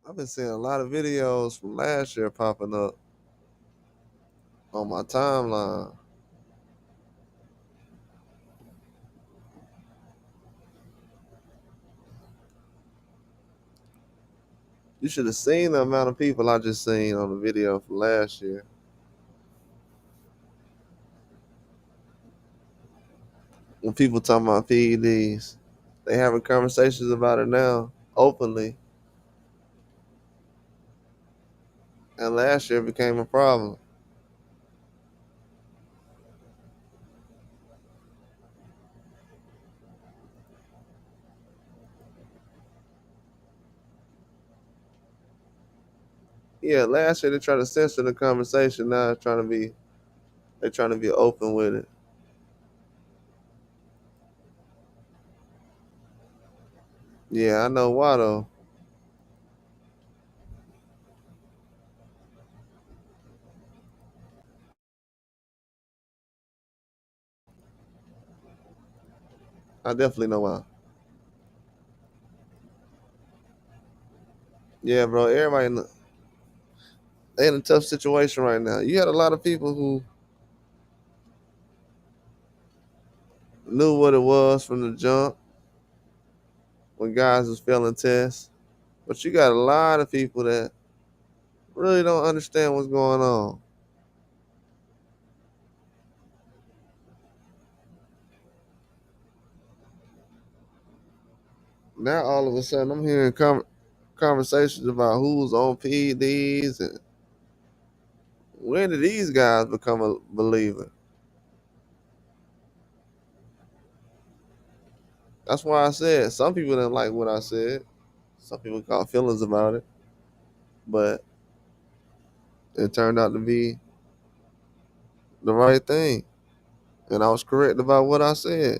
I've been seeing a lot of videos from last year popping up on my timeline. You should have seen the amount of people I just seen on the video from last year. When people talking about PEDs, they having conversations about it now openly, and last year it became a problem. Yeah, last year they tried to censor the conversation. Now they're trying to be open with it. Yeah, I know why though. I definitely know why. Yeah, bro. They in a tough situation right now. You had a lot of people who knew what it was from the jump when guys was failing tests, but you got a lot of people that really don't understand what's going on. Now all of a sudden I'm hearing conversations about who's on PEDs and when did these guys become a believer? That's why I said some people didn't like what I said. Some people got feelings about it, but it turned out to be the right thing, and I was correct about what I said.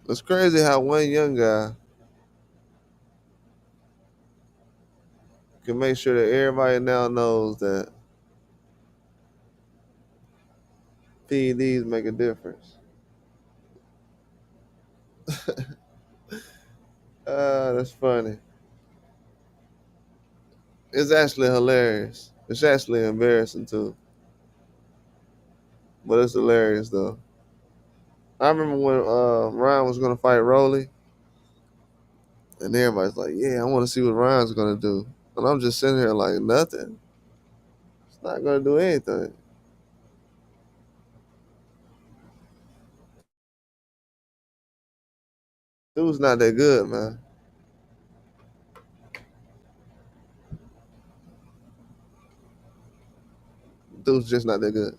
It's crazy how one young guy can make sure that everybody now knows that PEDs make a difference. That's funny. It's actually hilarious. It's actually embarrassing too, but it's hilarious though. I remember when Ryan was gonna fight Rolly, and everybody's like, "Yeah, I want to see what Ryan's gonna do," and I'm just sitting here like, nothing. It's not gonna do anything. Dude's not that good, man. Dude's just not that good.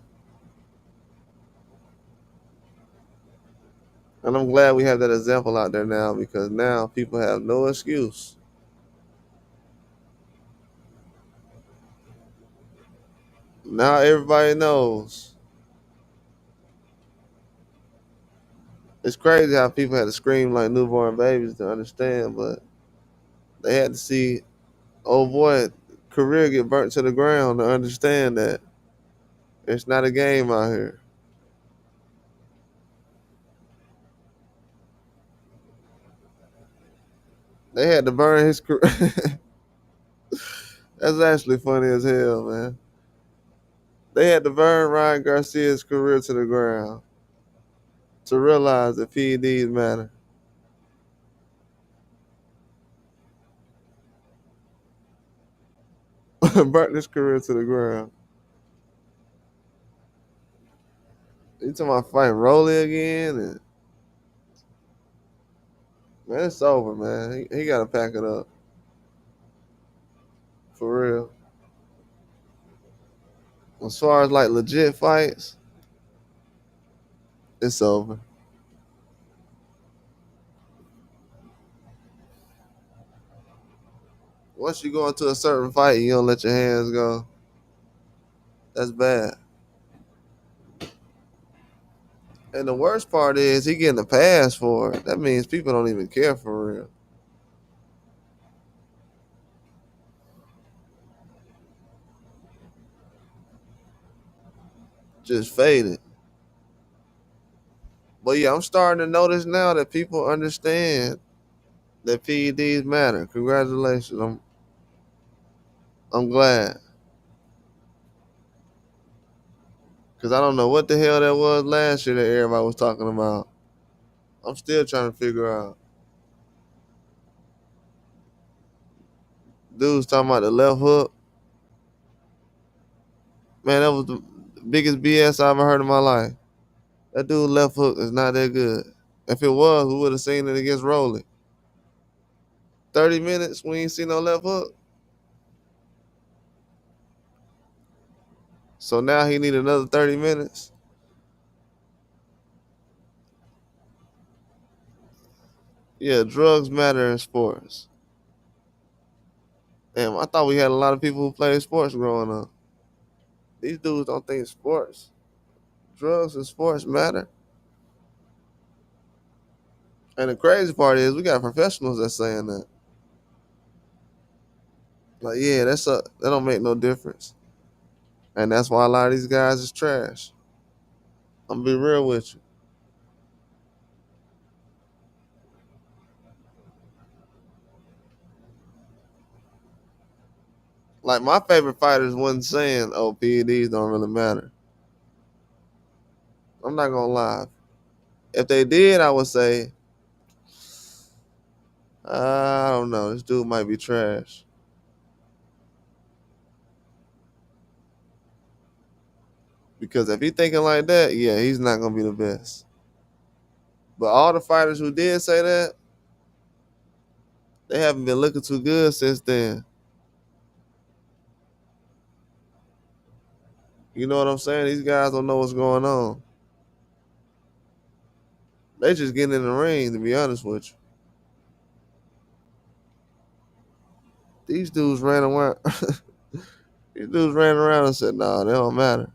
And I'm glad we have that example out there now because now people have no excuse. Now everybody knows. It's crazy how people had to scream like newborn babies to understand, but they had to see old boy career get burnt to the ground to understand that it's not a game out here. They had to burn his career. That's actually funny as hell, man. They had to burn Ryan Garcia's career to the ground to realize that PEDs matter. Burnt his career to the ground. You talking about fighting Rolly again? And, man, it's over, man. He got to pack it up for real. As far as like legit fights, it's over. Once you go into a certain fight, and you don't let your hands go. That's bad. And the worst part is he getting a pass for it. That means people don't even care for real. Just faded. But yeah, I'm starting to notice now that people understand that PEDs matter. Congratulations. I'm glad. Cause I don't know what the hell that was last year that everybody was talking about. I'm still trying to figure out. Dudes talking about the left hook. Man, that was the biggest BS I ever heard in my life. That dude left hook is not that good. If it was, we would have seen it against Rowley. 30 minutes, we ain't seen no left hook. So now he need another 30 minutes. Yeah, drugs matter in sports. Damn, I thought we had a lot of people who played sports growing up. These dudes don't think sports, drugs and sports matter. And the crazy part is we got professionals that's saying that. Like, yeah, that don't make no difference. And that's why a lot of these guys is trash. I'm gonna be real with you. Like my favorite fighters wasn't saying, "Oh, PEDs don't really matter." I'm not gonna lie. If they did, I would say, I don't know. This dude might be trash. Because if he thinking like that, yeah, he's not gonna be the best. But all the fighters who did say that, they haven't been looking too good since then. You know what I'm saying? These guys don't know what's going on. They just getting in the ring, to be honest with you. These dudes ran around. These dudes ran around and said, "Nah, they don't matter."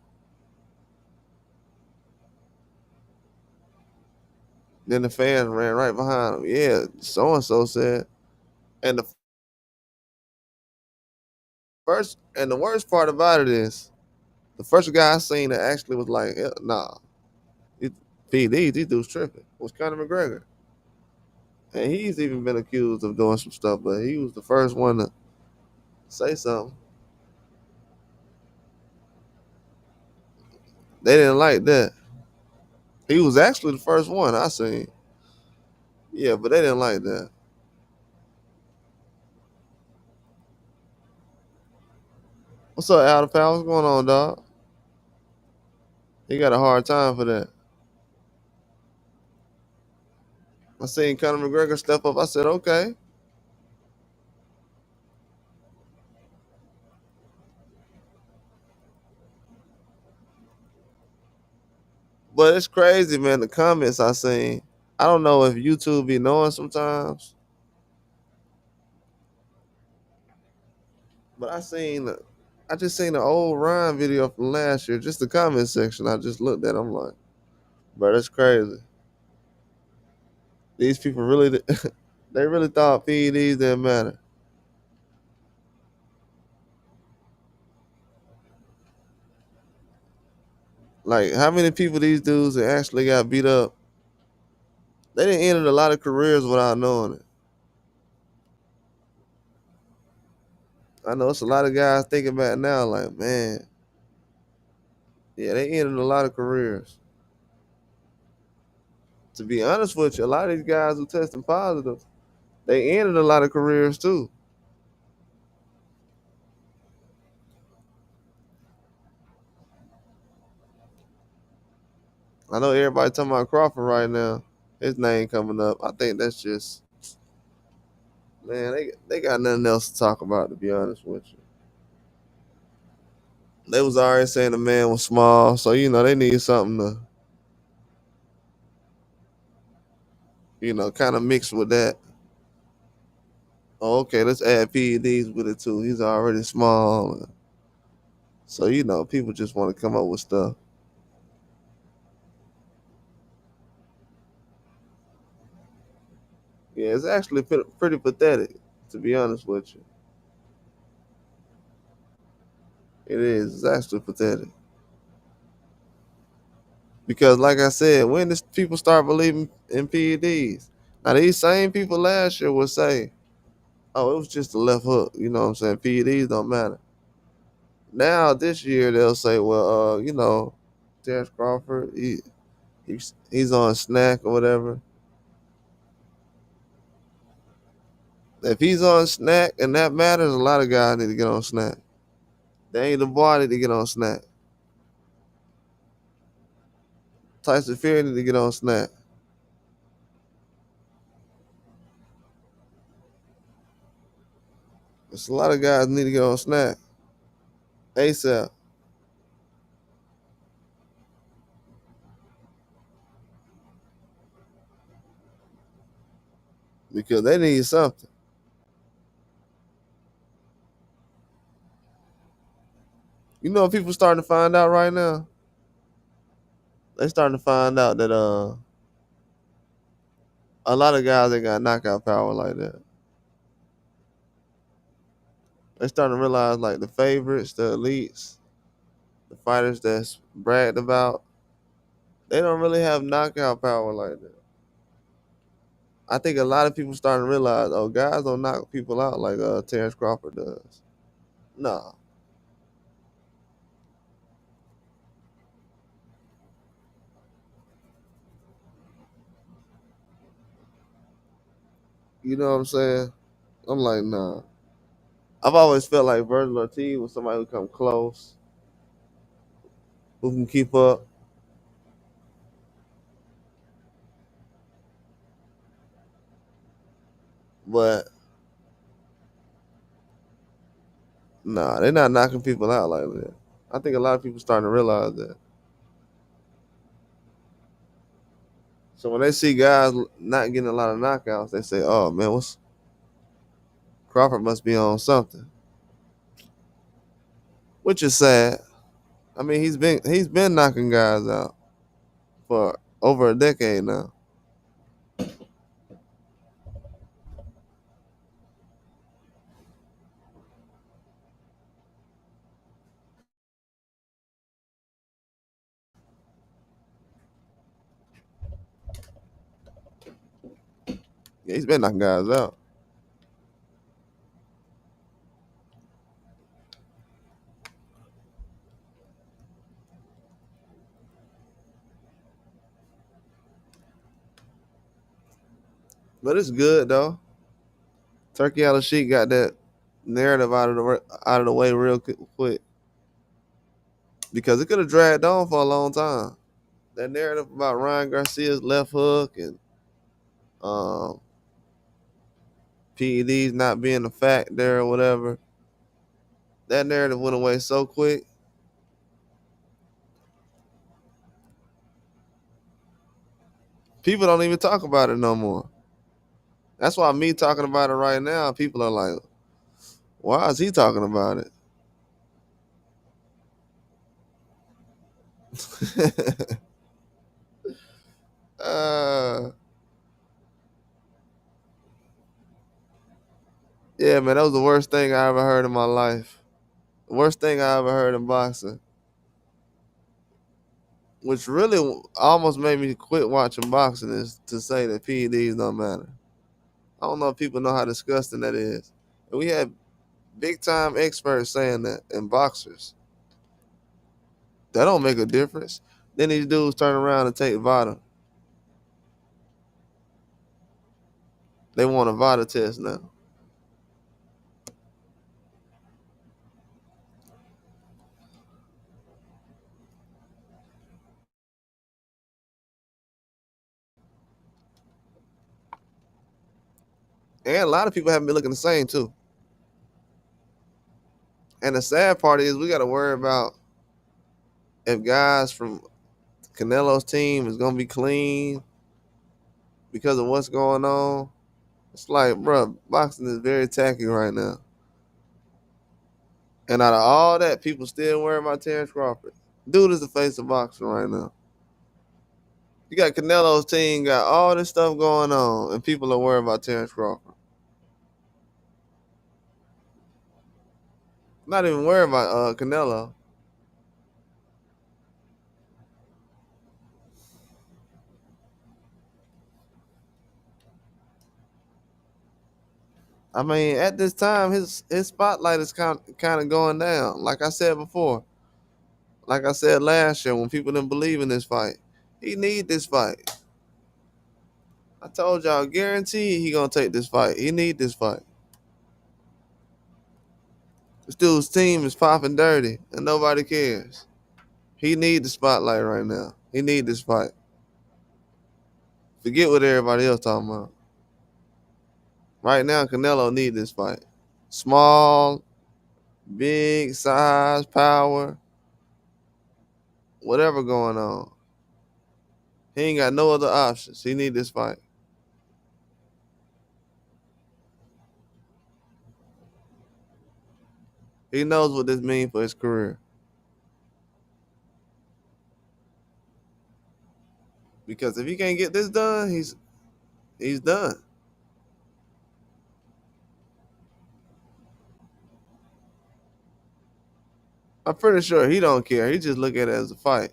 Then the fans ran right behind them. Yeah, so and so said. And the worst part about it is, the first guy I seen that actually was like, "Hell, nah, it, PDs, these dudes tripping." Was Conor McGregor, and he's even been accused of doing some stuff, but he was the first one to say something. They didn't like that. He was actually the first one I seen. Yeah, but they didn't like that. What's up, Adam Powell? What's going on, dog? He got a hard time for that. I seen Conor McGregor step up. I said, okay. But it's crazy, man. The comments I seen. I don't know if YouTube be knowing sometimes, but I just seen an old Ryan video from last year. Just the comment section. I just looked at. I'm like, bro, that's crazy. These people really, they really thought PEDs didn't matter. Like, how many people these dudes that actually got beat up? They didn't end a lot of careers without knowing it. I know it's a lot of guys thinking back now, like, man, yeah, they ended a lot of careers. To be honest with you, a lot of these guys who testing positive, they ended a lot of careers too. I know everybody talking about Crawford right now. His name coming up. I think that's just, man, they got nothing else to talk about, to be honest with you. They was already saying the man was small, so they need something to, kind of mix with that. Oh, okay, let's add PEDs with it too. He's already small. So, people just want to come up with stuff. Yeah, it's actually pretty pathetic, to be honest with you. It is. It's actually pathetic. Because, like I said, when does people start believing in PEDs? Now, these same people last year would say, "Oh, it was just a left hook." You know what I'm saying? PEDs don't matter. Now, this year they'll say, "Well, Terrence Crawford, he's on snack or whatever. If he's on snack and that matters, a lot of guys need to get on snack. They ain't the boy need to get on snack. Tyson Fury need to get on snack. There's a lot of guys need to get on snack ASAP because they need something. You know what people starting to find out right now? They starting to find out that a lot of guys ain't got knockout power like that. They starting to realize like the favorites, the elites, the fighters that's bragged about, they don't really have knockout power like that. I think a lot of people starting to realize, oh, guys don't knock people out like Terrence Crawford does. No, you know what I'm saying? I'm like, nah. I've always felt like Virgil Ortiz was somebody who come close, who can keep up, but nah, they're not knocking people out like that. I think a lot of people starting to realize that. So when they see guys not getting a lot of knockouts, they say, "Oh man, what's Crawford must be on something," which is sad. I mean, he's been knocking guys out for over a decade now. Yeah, he's been knocking guys out. But it's good though. Turkey out of sheet got that narrative out of the way real quick because it could have dragged on for a long time. That narrative about Ryan Garcia's left hook and um, PEDs not being a fact there or whatever. That narrative went away so quick. People don't even talk about it no more. That's why me talking about it right now, people are like, "Why is he talking about it?" uh, yeah, man, that was the worst thing I ever heard in my life. The worst thing I ever heard in boxing, which really almost made me quit watching boxing, is to say that PEDs don't matter. I don't know if people know how disgusting that is. And we had big time experts saying that, and boxers. That don't make a difference. Then these dudes turn around and take Vada. They want a Vada test now. And a lot of people haven't been looking the same too. And the sad part is we got to worry about if guys from Canelo's team is gonna be clean because of what's going on. It's like, bro, boxing is very tacky right now. And out of all that, people still worry about Terrence Crawford. Dude is the face of boxing right now. You got Canelo's team, got all this stuff going on, and people are worried about Terrence Crawford. Not even worried about Canelo. I mean, at this time, his spotlight is kind of going down. Like I said before, like I said last year, when people didn't believe in this fight, he need this fight. I told y'all, guaranteed he gonna take this fight. He need this fight. This dude's team is popping dirty, and nobody cares. He need the spotlight right now. He need this fight. Forget what everybody else talking about. Right now, Canelo need this fight. Small, big, size, power, whatever going on. He ain't got no other options. He need this fight. He knows what this means for his career. Because if he can't get this done, he's done. I'm pretty sure he don't care. He just look at it as a fight.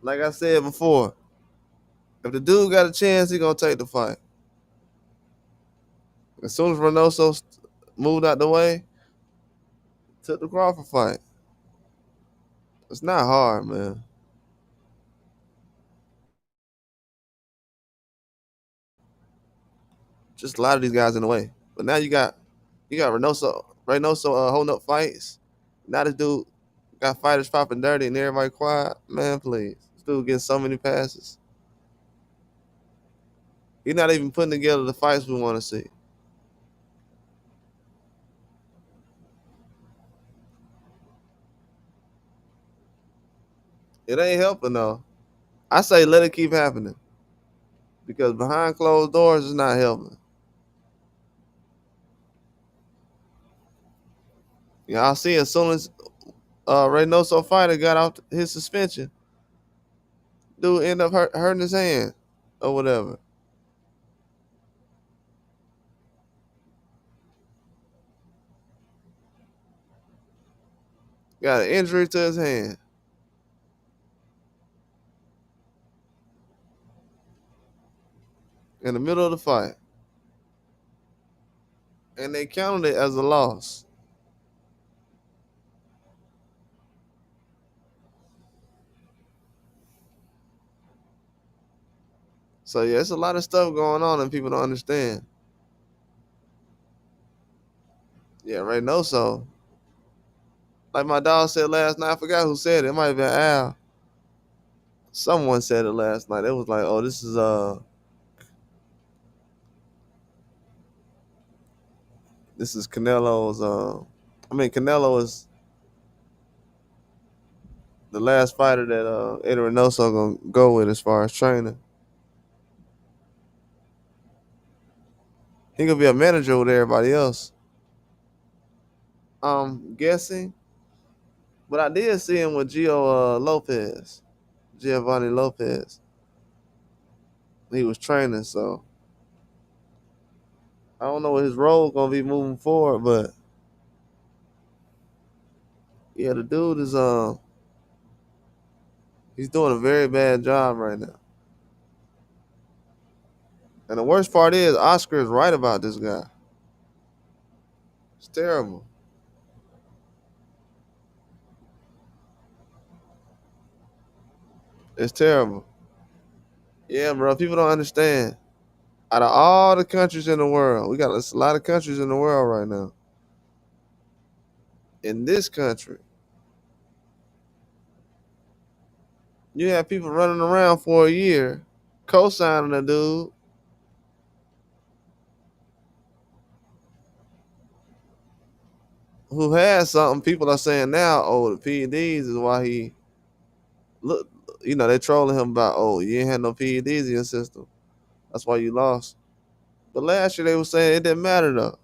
Like I said before, if the dude got a chance, he gonna take the fight. As soon as Reynoso moved out the way, took the Crawford fight. It's not hard, man. Just a lot of these guys in the way. But now you got Reynoso holding up fights. Now this dude got fighters popping dirty and everybody quiet. Man, please. This dude getting so many passes. He's not even putting together the fights we want to see. It ain't helping though. I say let it keep happening. Because behind closed doors is not helping. Y'all see as soon as Reynoso fighter got off his suspension, dude end up hurting his hand or whatever. Got an injury to his hand in the middle of the fight. And they counted it as a loss. So yeah, it's a lot of stuff going on and people don't understand. Yeah, Reynoso. Like my dog said last night, I forgot who said it. It might have been Al. Someone said it last night. It was like, oh, this is Canelo's Canelo is the last fighter that Eddie Reynoso gonna go with as far as training. He gonna be a manager with everybody else. I'm guessing. But I did see him with Lopez. Giovanni Lopez. He was training, so I don't know what his role gonna be moving forward, but yeah, the dude is he's doing a very bad job right now. And the worst part is Oscar is right about this guy. It's terrible. It's terrible. Yeah, bro. People don't understand. Out of all the countries in the world, we got a lot of countries in the world right now. In this country, you have people running around for a year, co-signing a dude who has something. People are saying now, oh, the PEDs is why he look. They trolling him about, oh, you ain't had no PEDs in your system. That's why you lost. But last year they were saying it didn't matter though.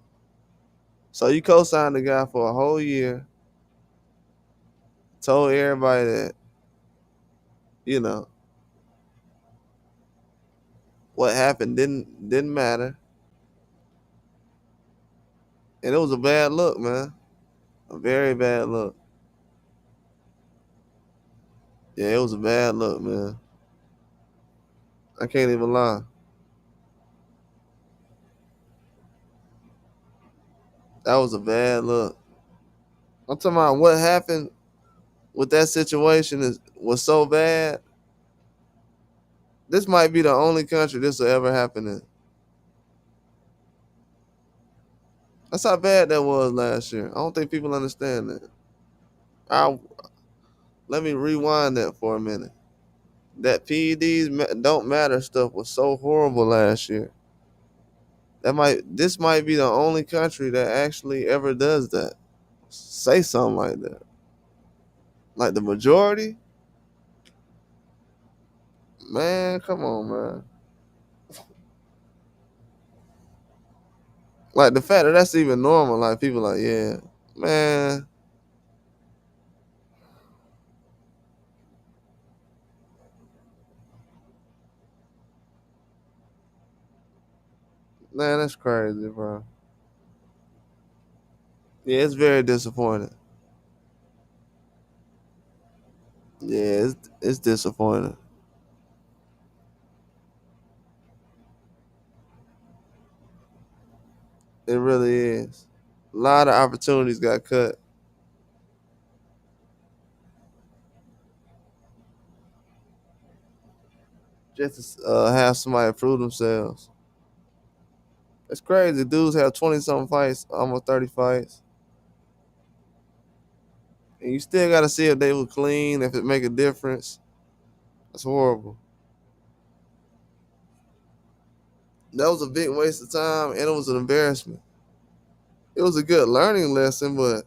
So you co-signed the guy for a whole year, told everybody that, you know, what happened didn't matter. And it was a bad look, man. A very bad look. Yeah, it was a bad look, man. I can't even lie. That was a bad look. I'm talking about what happened with that situation was so bad. This might be the only country this will ever happen in. That's how bad that was last year. I don't think people understand that. I Let me rewind that for a minute. That PEDs don't matter stuff was so horrible last year. This might be the only country that actually ever does that. Say something like that. Like the majority, man. Come on, man. Like the fact that that's even normal. Like people like, yeah, man. Man, that's crazy, bro. Yeah, it's very disappointing. Yeah, it's disappointing. It really is. A lot of opportunities got cut just to have somebody prove themselves. It's crazy. Dudes have 20 something fights, almost 30 fights, and you still got to see if they were clean, if it make a difference. That's horrible. That was a big waste of time, and it was an embarrassment. It was a good learning lesson, but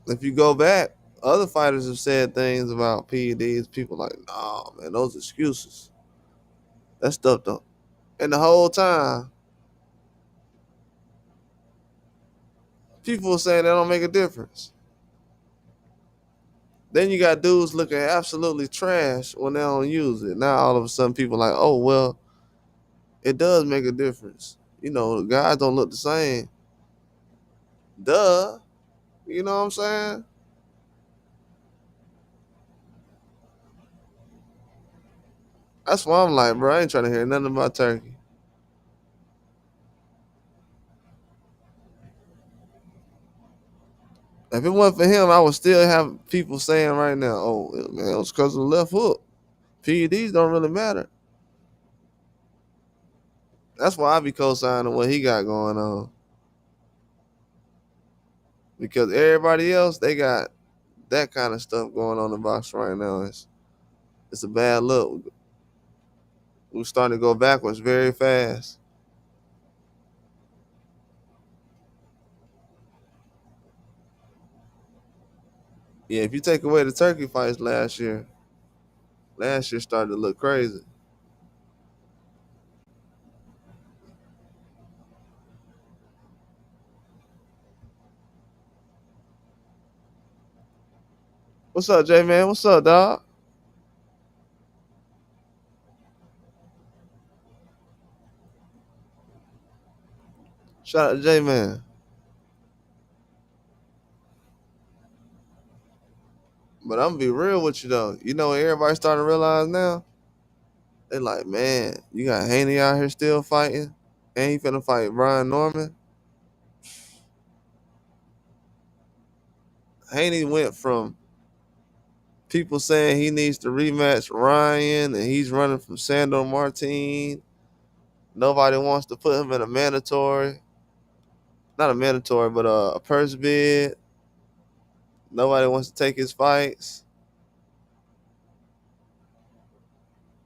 if you go back, other fighters have said things about PEDs. People like, nah, man, those excuses. That stuff don't. And the whole time, people were saying that don't make a difference. Then you got dudes looking absolutely trash when they don't use it. Now all of a sudden people like, oh well, it does make a difference. You know, the guys don't look the same. Duh. You know what I'm saying? That's why I'm like, bro, I ain't trying to hear nothing about Turkey. If it wasn't for him, I would still have people saying right now, oh man, it was because of the left hook. PEDs don't really matter. That's why I be co-signing what he got going on. Because everybody else, they got that kind of stuff going on in boxing right now. It's a bad look. We're starting to go backwards very fast. Yeah, if you take away the turkey fights last year started to look crazy. What's up, J Man? What's up, dog? Shout out to J Man. But I'm gonna be real with you though. You know what everybody starting to realize now? They like, man, you got Haney out here still fighting, and he finna fight Brian Norman. Haney went from people saying he needs to rematch Ryan, and he's running from Sandor Martin. Nobody wants to put him in a mandatory, not a mandatory, but a purse bid. Nobody wants to take his fights.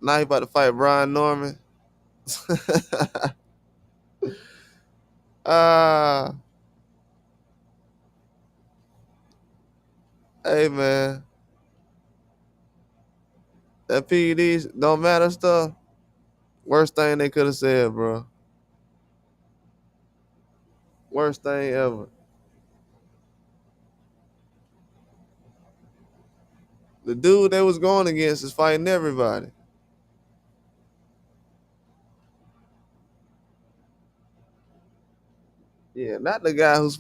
Now he about to fight Brian Norman. Ah, hey man, that PEDs don't matter stuff. Worst thing they could have said, bro. Worst thing ever. The dude they was going against is fighting everybody. Yeah, not the guy who's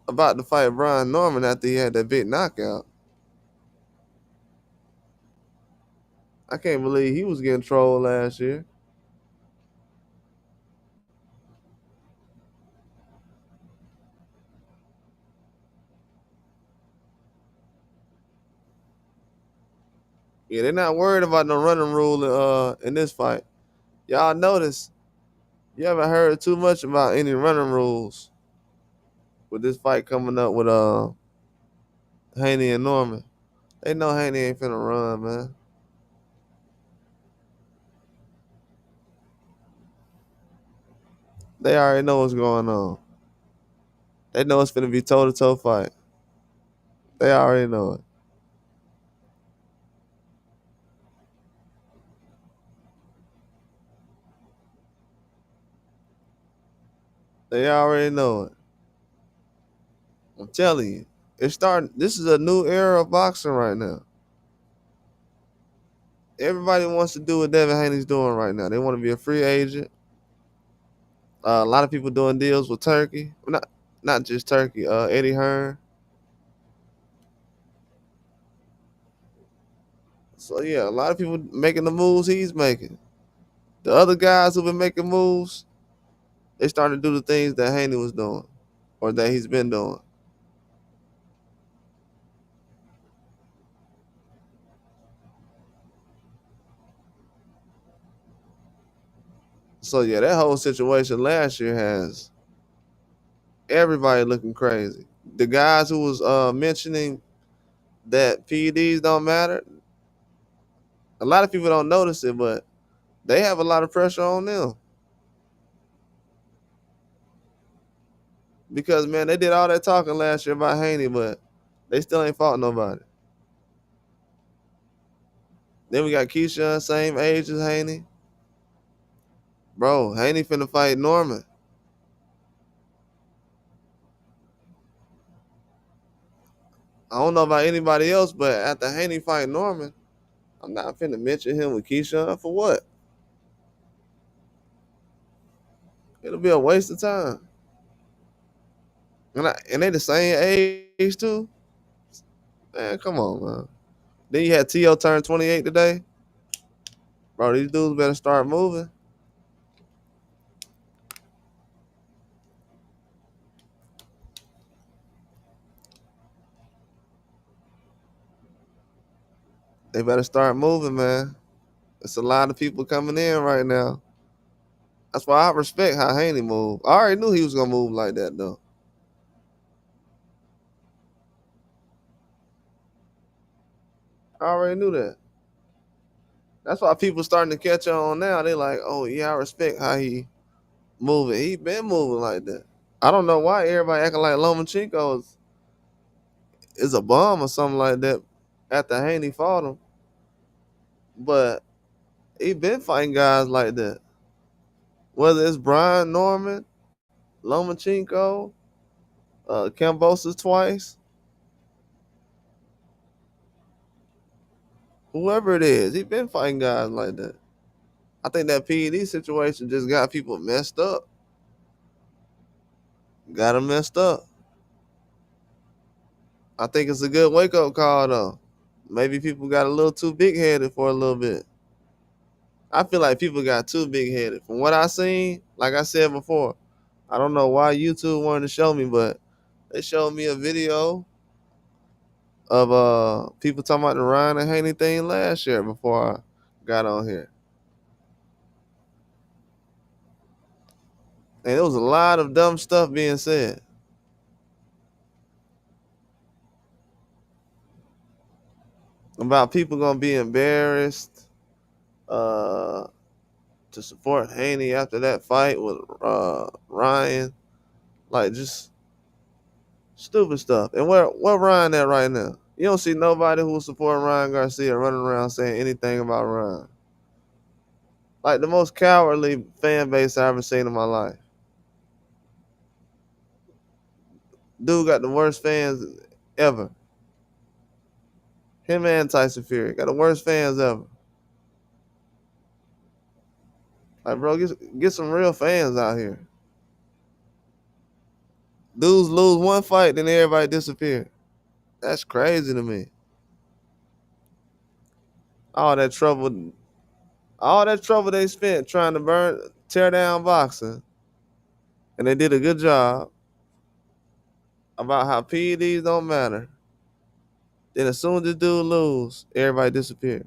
about to fight Brian Norman after he had that big knockout. I can't believe he was getting trolled last year. Yeah, they're not worried about no running rule in this fight. Y'all notice you haven't heard too much about any running rules with this fight coming up with Haney and Norman. They know Haney ain't finna run, man. They already know what's going on. They know it's finna be toe to toe fight. They already know it. They already know it. I'm telling you, it's starting. This is a new era of boxing right now. Everybody wants to do what Devin Haney's doing right now. They want to be a free agent. A lot of people doing deals with Turkey. Well, not just Turkey. Eddie Hearn. So yeah, a lot of people making the moves he's making. The other guys who've been making moves, they starting to do the things that Haney was doing, or that he's been doing. So yeah, that whole situation last year has everybody looking crazy. The guys who was mentioning that PEDs don't matter, a lot of people don't notice it, but they have a lot of pressure on them because man, they did all that talking last year about Haney, but they still ain't fought nobody. Then we got Keisha, same age as Haney. Bro, Haney finna fight Norman. I don't know about anybody else, but after Haney fight Norman, I'm not finna mention him with Keisha for what? It'll be a waste of time. And they the same age too. Man, come on, man. Then you had T.O. turn 28 today. Bro, these dudes better start moving. They better start moving, man. It's a lot of people coming in right now. That's why I respect how Haney moved. I already knew he was gonna move like that though. I already knew that. That's why people starting to catch on now. They like, oh yeah, I respect how he moving. He been moving like that. I don't know why everybody acting like Lomachenko is a bum or something like that after Haney fought him. But he been fighting guys like that. Whether it's Brian Norman, Lomachenko, Cambosis twice, whoever it is, he been fighting guys like that. I think that PED situation just got people messed up. Got them messed up. I think it's a good wake up call though. Maybe people got a little too big headed for a little bit. I feel like people got too big headed. From what I seen, like I said before, I don't know why YouTube wanted to show me, but they showed me a video of people talking about the Ryan and Haney thing last year before I got on here. And there was a lot of dumb stuff being said about people gonna be embarrassed uh, to support Haney after that fight with Ryan. Like just stupid stuff. And where Ryan at right now? You don't see nobody who was supporting Ryan Garcia running around saying anything about Ryan. Like the most cowardly fan base I ever seen in my life. Dude got the worst fans ever. Him and Tyson Fury got the worst fans ever. Like, bro, get some real fans out here. Dudes lose one fight, then everybody disappear. That's crazy to me. All that trouble, all that trouble they spent trying to tear down boxing, and they did a good job about how PEDs don't matter. Then as soon as the dude lose, everybody disappear.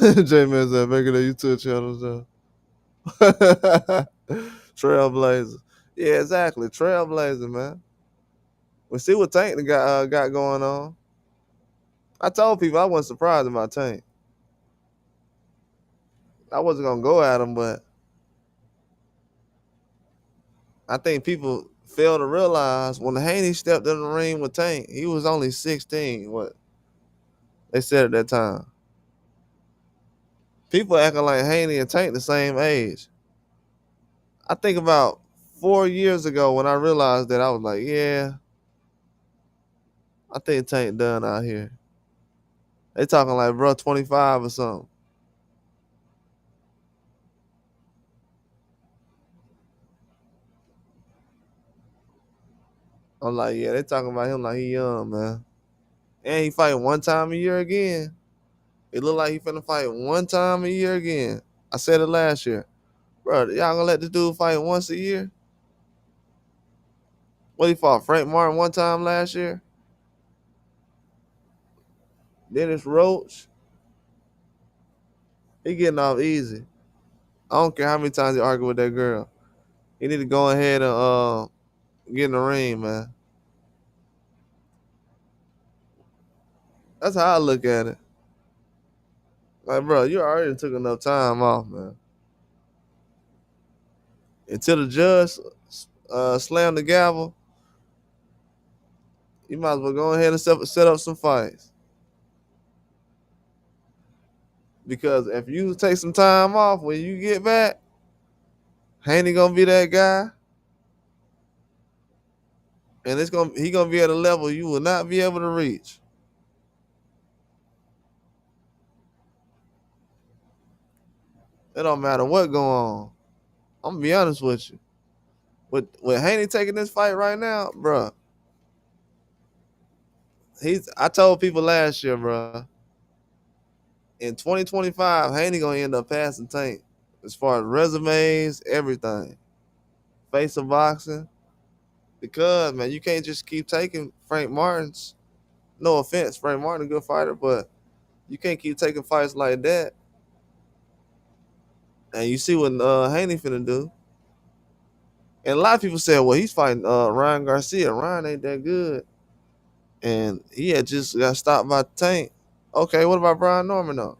J-Man said, making a YouTube channel. So. Trailblazer. Yeah, exactly. Trailblazer, man. We see what Tank got going on. I told people I wasn't surprised about Tank. I wasn't gonna go at him, but I think people fail to realize when Haney stepped in the ring with Tank, he was only 16. What they said at that time. People acting like Haney and Tank the same age. I think about 4 years ago when I realized that I was like, yeah, I think Tank done out here. They talking like bro 25 or something. I'm like, yeah, they talking about him like he young, man. And he fight one time a year again. It look like he finna fight one time a year again. I said it last year. Bro, y'all gonna let this dude fight once a year? What he fought? Frank Martin one time last year? Dennis Roach? He getting off easy. I don't care how many times he argue with that girl. He need to go ahead and get in the ring, man. That's how I look at it. Like, bro, you already took enough time off, man. Until the judge slam the gavel, you might as well go ahead and set up some fights. Because if you take some time off when you get back, Haney gonna be that guy, and he gonna be at a level you will not be able to reach. It don't matter what going on. I'm gonna be honest with you. With Haney taking this fight right now, bro. I told people last year, bro. In 2025, Haney gonna end up passing Tank as far as resumes, everything, face of boxing. Because man, you can't just keep taking Frank Martin's. No offense, Frank Martin a good fighter, but you can't keep taking fights like that. And you see what Haney finna do. And a lot of people say, well, he's fighting Ryan Garcia. Ryan ain't that good. And he had just got stopped by Tank. Okay, what about Brian Norman though?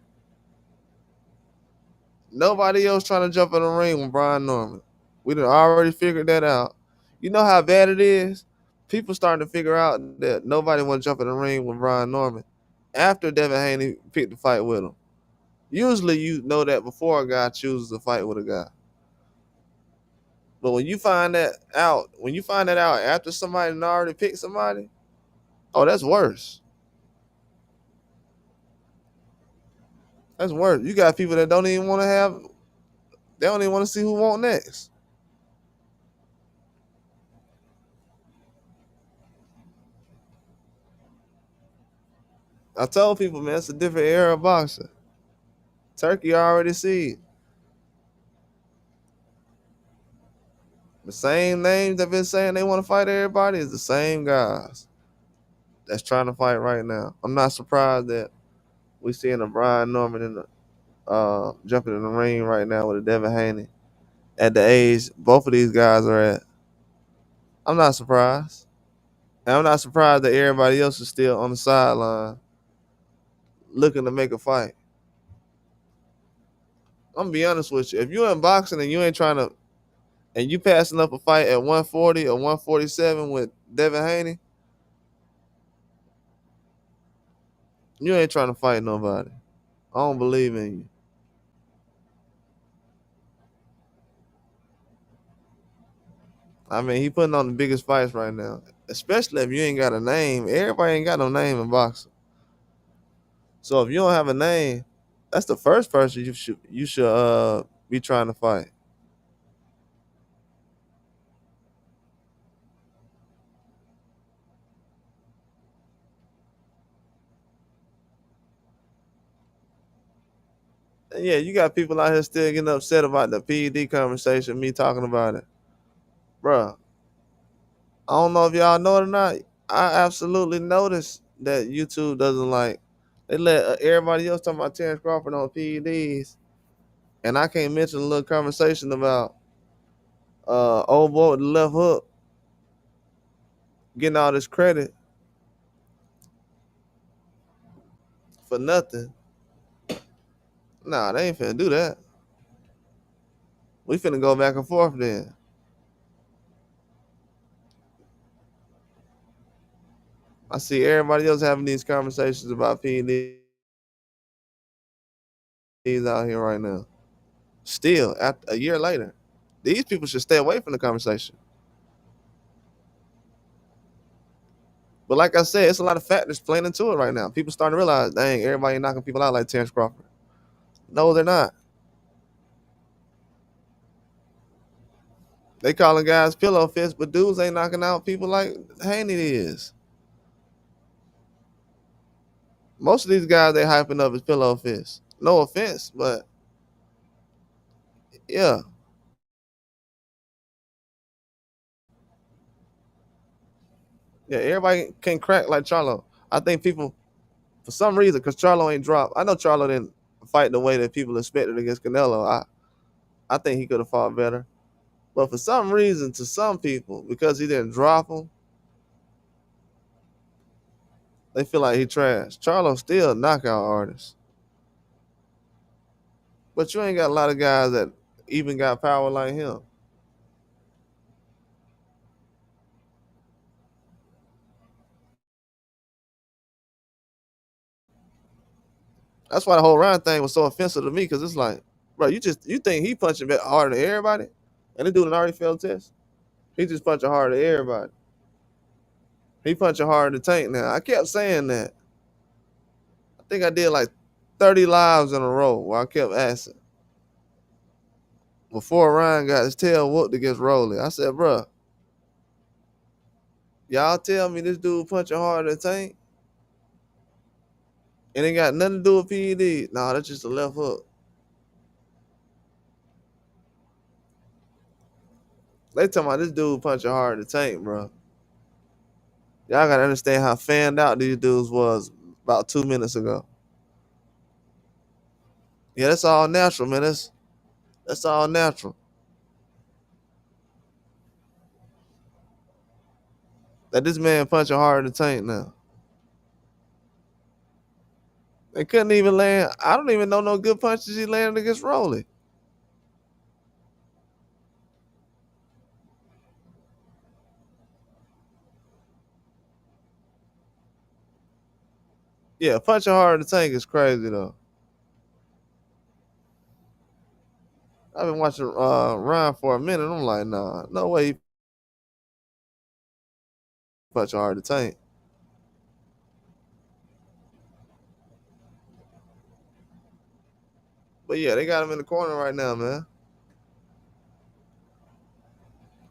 Nobody else trying to jump in the ring with Brian Norman. We done already figured that out. You know how bad it is? People starting to figure out that nobody want to jump in the ring with Brian Norman after Devin Haney picked the fight with him. Usually you know that before a guy chooses to fight with a guy. But when you find that out, after somebody already picked somebody, oh, that's worse. That's worse. You got people that don't even want to have, they don't even want to see who won next. I told people, man, it's a different era of boxing. Turkey already see it. The same names that been saying they want to fight everybody is the same guys that's trying to fight right now. I'm not surprised that we seeing a Brian Norman in the jumping in the ring right now with a Devin Haney at the age both of these guys are at. I'm not surprised. And I'm not surprised that everybody else is still on the sideline looking to make a fight. I'm gonna be honest with you. If you're in boxing and you ain't trying to, and you passing up a fight at 140 or 147 with Devin Haney, you ain't trying to fight nobody. I don't believe in you. I mean, he putting on the biggest fights right now, especially if you ain't got a name. Everybody ain't got no name in boxing. So if you don't have a name, that's the first person you should be trying to fight. And yeah, you got people out here still getting upset about the PED conversation, me talking about it. Bruh, I don't know if y'all know it or not. I absolutely noticed that YouTube doesn't like They let everybody else talk about Terrence Crawford on PEDs, and I can't mention a little conversation about old boy with the left hook getting all this credit for nothing. Nah, they ain't finna do that. We finna go back and forth then. I see everybody else having these conversations about PEDs out here right now. Still, after a year later, these people should stay away from the conversation. But like I said, it's a lot of factors playing into it right now. People starting to realize, dang, everybody ain't knocking people out like Terrence Crawford. No, they're not. They calling guys pillow fists, but dudes ain't knocking out people like Haney is. Most of these guys they hyping up as pillow fists. No offense, but yeah. Yeah, everybody can crack like Charlo. I think people, for some reason, because Charlo ain't dropped. I know Charlo didn't fight the way that people expected against Canelo. I think he could have fought better. But for some reason, to some people, because he didn't drop him, they feel like he trash. Charlo's still a knockout artist. But you ain't got a lot of guys that even got power like him. That's why the whole round thing was so offensive to me, because it's like, bro, you think he punching harder than everybody? And the dude an already failed test. He just punching harder than everybody. He punching harder than Tank now. I kept saying that. I think I did like 30 lives in a row where I kept asking. Before Ryan got his tail whooped against Rolly, I said, bro, y'all tell me this dude punching harder than Tank? And it got nothing to do with PED. Nah, that's just a left hook. They talking about this dude punching harder than Tank, bro. Y'all gotta understand how fanned out these dudes was about 2 minutes ago. Yeah, that's all natural, man. That's all natural. That this man punching harder than Tank now. They couldn't even land. I don't even know no good punches he landed against Rolly. Yeah, punching harder than Tank is crazy though. I've been watching Ryan for a minute. I'm like, nah, no way he punching harder than Tank. But yeah, they got him in the corner right now, man.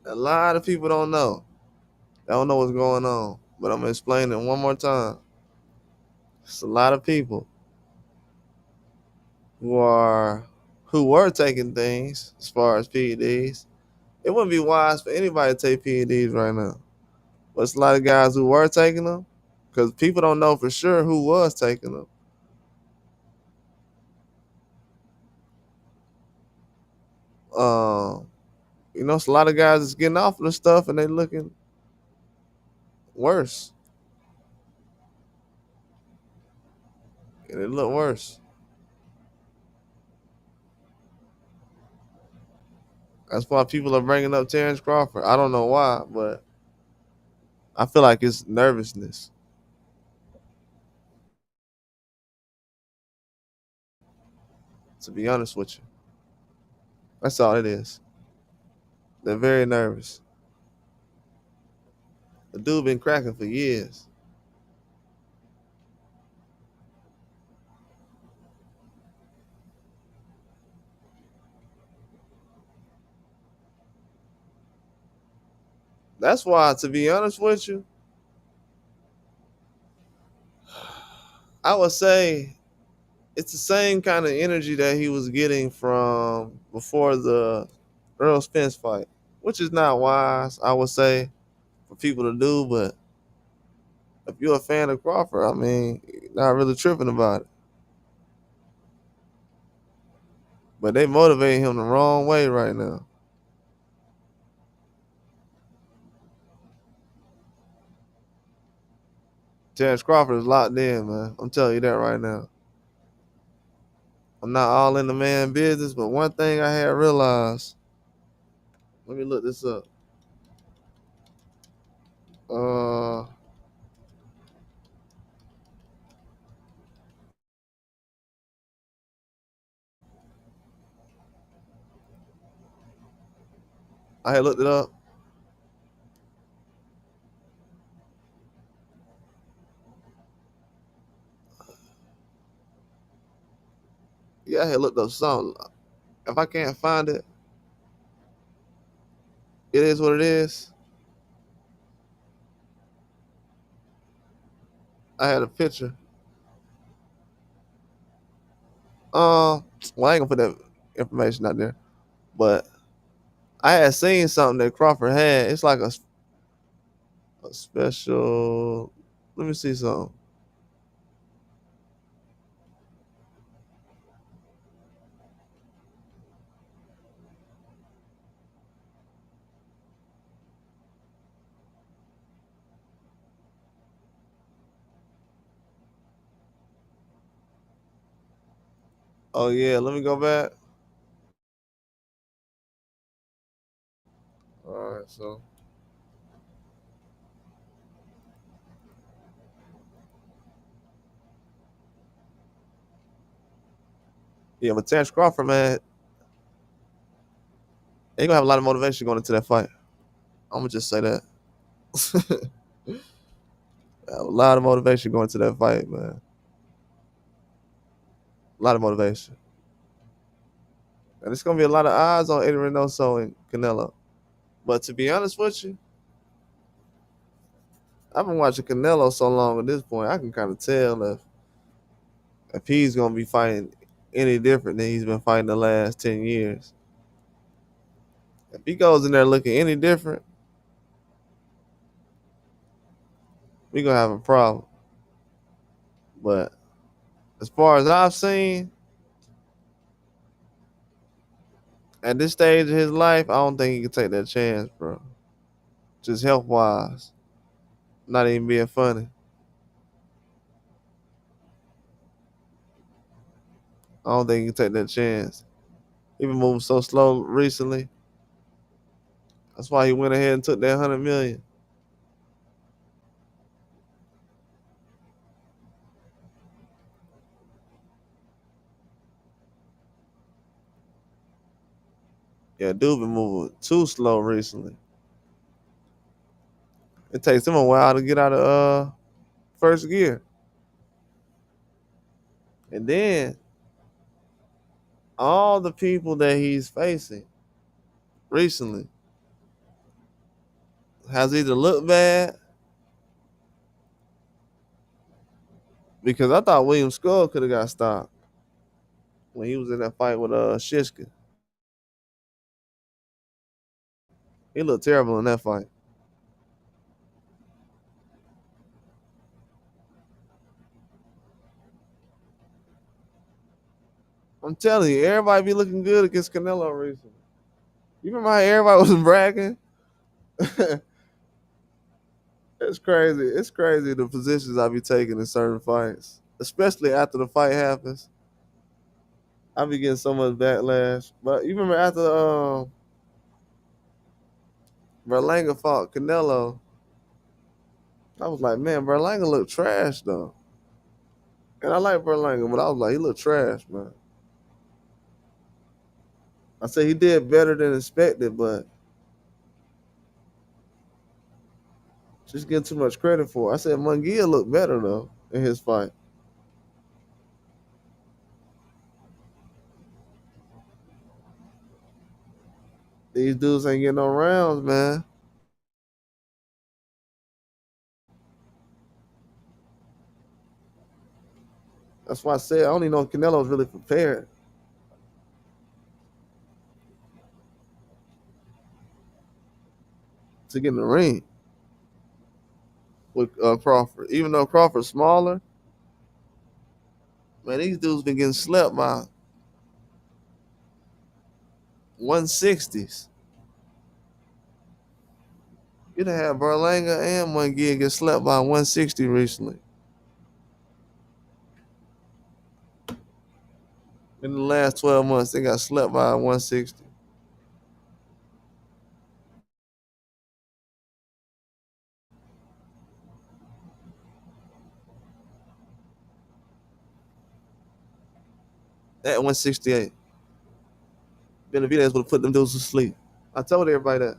A lot of people don't know. They don't know what's going on. But I'm gonna explain it one more time. It's a lot of people who were taking things as far as PEDs. It wouldn't be wise for anybody to take PEDs right now. But it's a lot of guys who were taking them, because people don't know for sure who was taking them. Um, it's a lot of guys that's getting off of the stuff and they looking worse. And it look worse. That's why people are bringing up Terrence Crawford. I don't know why, but I feel like it's nervousness. To be honest with you, that's all it is. They're very nervous. The dude been cracking for years. That's why, to be honest with you, I would say it's the same kind of energy that he was getting from before the Earl Spence fight, which is not wise, I would say, for people to do. But If you're a fan of Crawford, I mean, not really tripping about it. But they motivate him the wrong way right now. Terrence Crawford is locked in, man. I'm telling you that right now. I'm not all in the man business, but one thing I had realized. Let me look this up. Uh, I had looked it up. Yeah, I had looked up something. If I can't find it, it is what it is. I had a picture. Well, I ain't gonna put that information out there, but I had seen something that Crawford had. It's like a special. Let me see something. Oh yeah, let me go back. All right, so yeah, but Terrence Crawford, man, he gonna have a lot of motivation going into that fight. I'm gonna just say that. A lot of motivation going to that fight, man. A lot of motivation. And it's gonna be a lot of eyes on Eddie Reynoso and Canelo. But to be honest with you, I've been watching Canelo so long at this point, I can kind of tell if he's gonna be fighting any different than he's been fighting the last 10 years. If he goes in there looking any different, we gonna have a problem. But as far as I've seen, at this stage of his life, I don't think he can take that chance, bro. Just health wise, not even being funny. I don't think he can take that chance. He been moving so slow recently. That's why he went ahead and took that 100 million. Yeah, dude been moving too slow recently. It takes him a while to get out of first gear. And then all the people that he's facing recently has either looked bad because I thought William Skull could have got stopped when he was in that fight with Shishka. He looked terrible in that fight. I'm telling you, everybody be looking good against Canelo recently. You remember how everybody was bragging? It's crazy. It's crazy the positions I be taking in certain fights, especially after the fight happens. I be getting so much backlash. But you remember after Berlanga fought Canelo, I was like, man, Berlanga looked trash though. And I like Berlanga, but I was like, he looked trash, man. I said he did better than expected, but just getting too much credit for it. I said Munguia looked better though in his fight. These dudes ain't getting no rounds, man. That's why I said I don't even know if Canelo's really prepared to get in the ring. with Crawford. Even though Crawford's smaller, man, these dudes been getting slept by 160s. You done had Berlanga and Mungia get slept by 160 recently. In the last 12 months, they got slept by 160. At 168. Benavidez would have put them dudes to sleep. I told everybody that.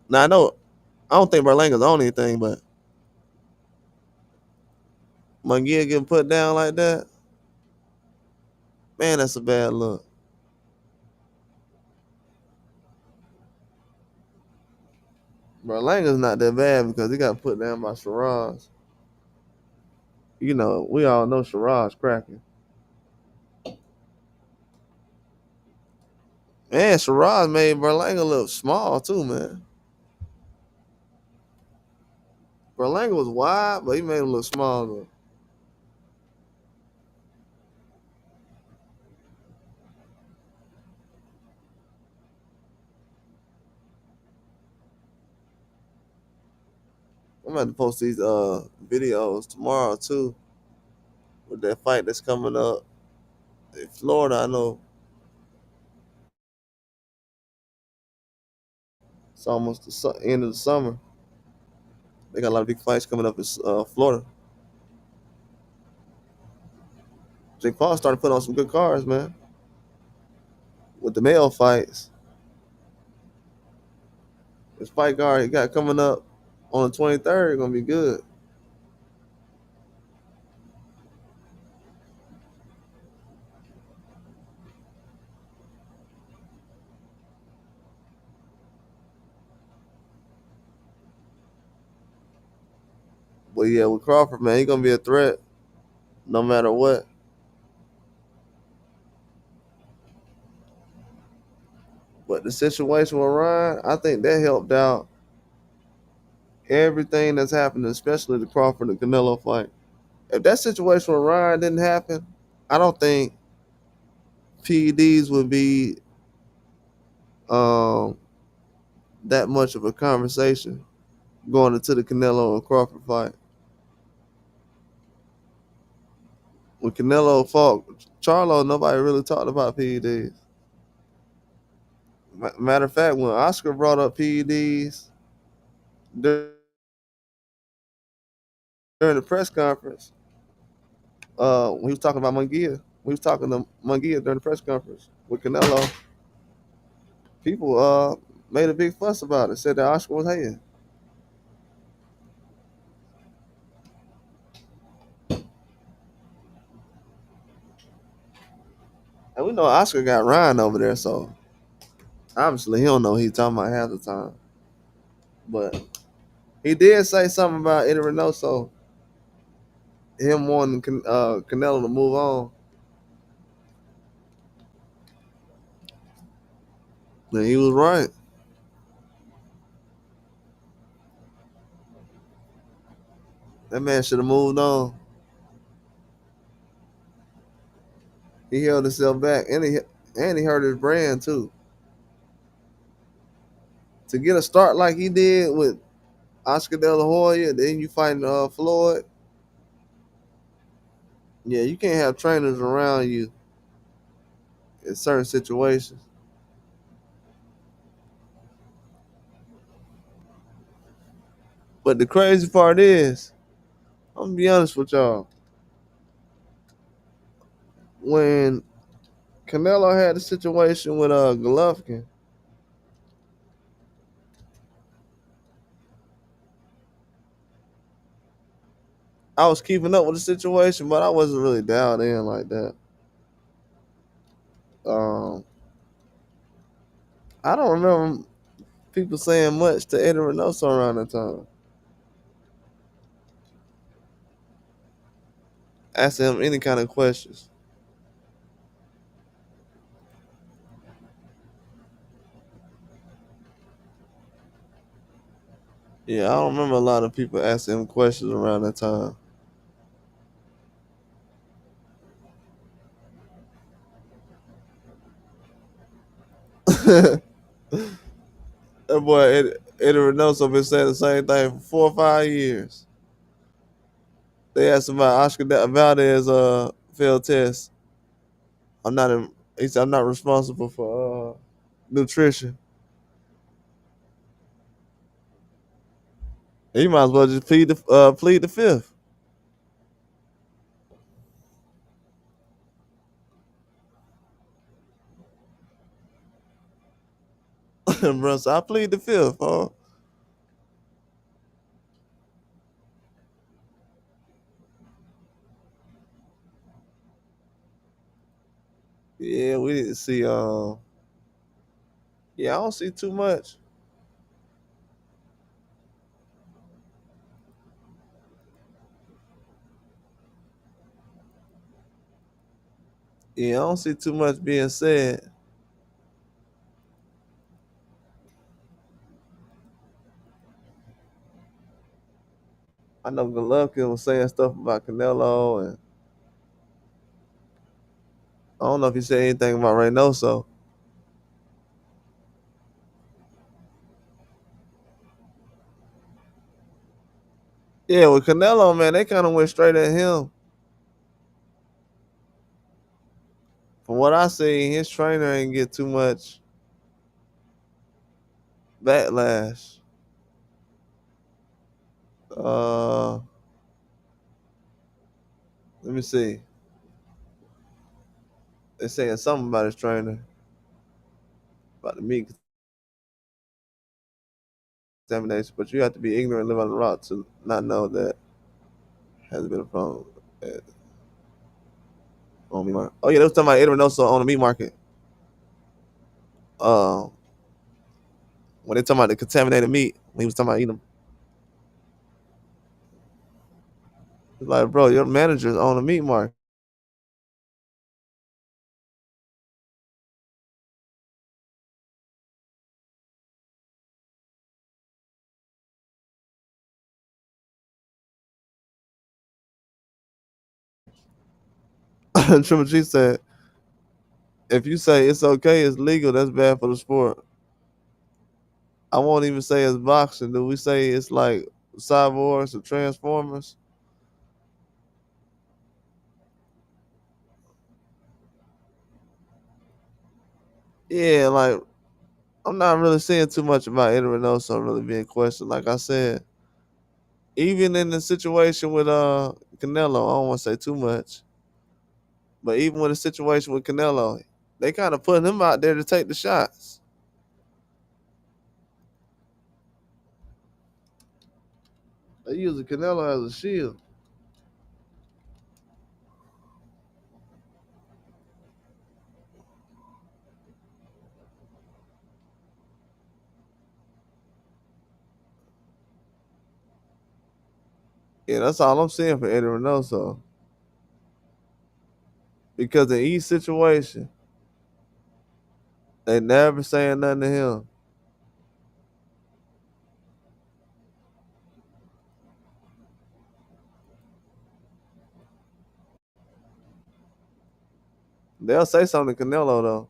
Now I know I don't think Berlanga's on anything, but Mungia getting put down like that, man, that's a bad look. Berlanga's not that bad because he got put down by Shiraz. You know, we all know Shiraz cracking. Man, Shiraz made Berlanga look small too, man. Berlanga was wide, but he made him look small though. I'm about to post these videos tomorrow too with that fight that's coming up in Florida. I know it's almost the end of the summer. They got a lot of big fights coming up in Florida. Jake Paul starting to put on some good cards, man. With the male fights, this fight card he got coming up on the 23rd gonna be good. But yeah, with Crawford, man, he gonna be a threat no matter what. But the situation with Ryan, I think that helped out everything that's happening, especially the Crawford and Canelo fight. If that situation with Ryan didn't happen, I don't think PEDs would be um, that much of a conversation going into the Canelo and Crawford fight. When Canelo fought Charlo, nobody really talked about PEDs. Matter of fact, when Oscar brought up PEDs during the press conference, when he was talking about Munguia, we was talking to Munguia during the press conference with Canelo. People made a big fuss about it. Said that Oscar was hating, and we know Oscar got Ryan over there, so obviously he don't know what he's talking about half the time. But he did say something about Eddie Reynoso, him wanting Canelo to move on. And he was right. That man should have moved on. He held himself back, and he hurt his brand too. To get a start like he did with Oscar De La Hoya, then you fighting Floyd. Yeah, you can't have trainers around you in certain situations. But the crazy part is, I'm gonna be honest with y'all. When Canelo had a situation with Golovkin, I was keeping up with the situation, but I wasn't really dialed in like that. Um, I don't remember people saying much to Eddie Reynoso around that time, asking him any kind of questions. Yeah, I don't remember a lot of people asking him questions around that time. That boy Eddie Reynoso been saying the same thing for 4 or 5 years. They asked him about Oscar Valdez failed test. I'm not in, he said I'm not responsible for nutrition. He might as well just plead the fifth. Bro, so I plead the fifth, huh? Yeah, we didn't see yeah, I don't see too much. Yeah, I don't see too much being said. I know Golovkin was saying stuff about Canelo, and I don't know if he said anything about Reynoso. Yeah, with Canelo, man, they kind of went straight at him. From what I see, his trainer ain't get too much backlash. Uh, Let me see. They saying something about his trainer, about the meat contamination, but you have to be ignorant and live on the rock to not know that has been a problem at, on meat market. Oh yeah, they was talking about Edwin Reynoso on the meat market. Uh, when they talking about the contaminated meat, when he was talking about eating them, it's like, bro, your manager's on the meat market. Triple G said, if you say it's okay, it's legal, that's bad for the sport. I won't even say it's boxing. Do we say it's like cyborgs or transformers? Yeah, like I'm not really saying too much about Eddie Reynoso really being questioned. Like I said, even in the situation with Canelo, I don't want to say too much, but even with the situation with Canelo, they kind of putting him out there to take the shots. They using Canelo as a shield. Yeah, that's all I'm saying for Eddie Reynoso. Because in each situation, they never saying nothing to him. They'll say something to Canelo though.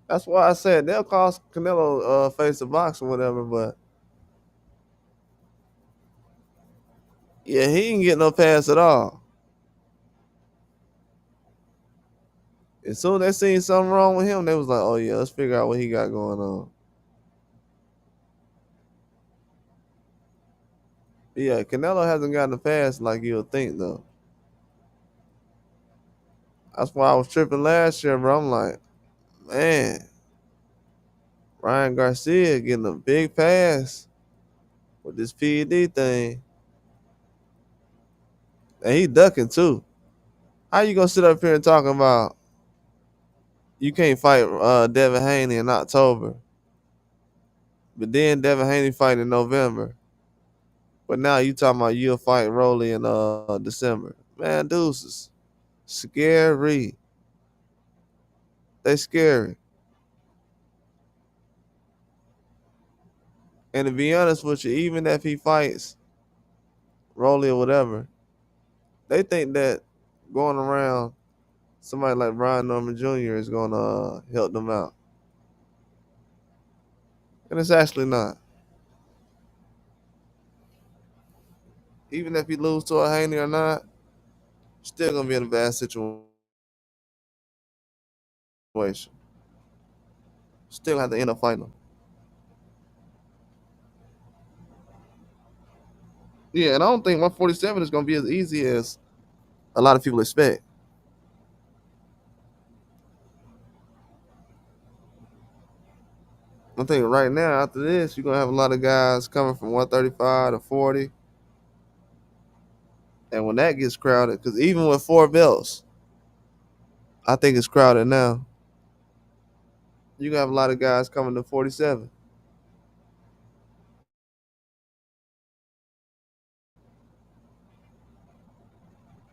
That's why I said they'll call Canelo face a box or whatever, but yeah, he ain't get no pass at all. As soon as they seen something wrong with him, they was like, "Oh yeah, let's figure out what he got going on." Yeah, Canelo hasn't gotten a pass like you would think though. That's why I was tripping last year, bro. I'm like, man, Ryan Garcia getting a big pass with this PED thing, and he ducking too. How you gonna sit up here and talk about you can't fight Devin Haney in October, but then Devin Haney fight in November, but now you talking about you'll fight Rolly in December? Man, deuces, scary. They scary. And to be honest with you, even if he fights Rolly or whatever, they think that going around somebody like Brian Norman Jr. is gonna help them out, and it's actually not. Even if he lose to a Haney or not, still gonna be in a bad situation. Still have to end up fighting him. Yeah, and I don't think 147 is gonna be as easy as a lot of people expect. I think right now after this, you're gonna have a lot of guys coming from 135 to 40, and when that gets crowded, because even with four belts, I think it's crowded now. You gonna have a lot of guys coming to 47,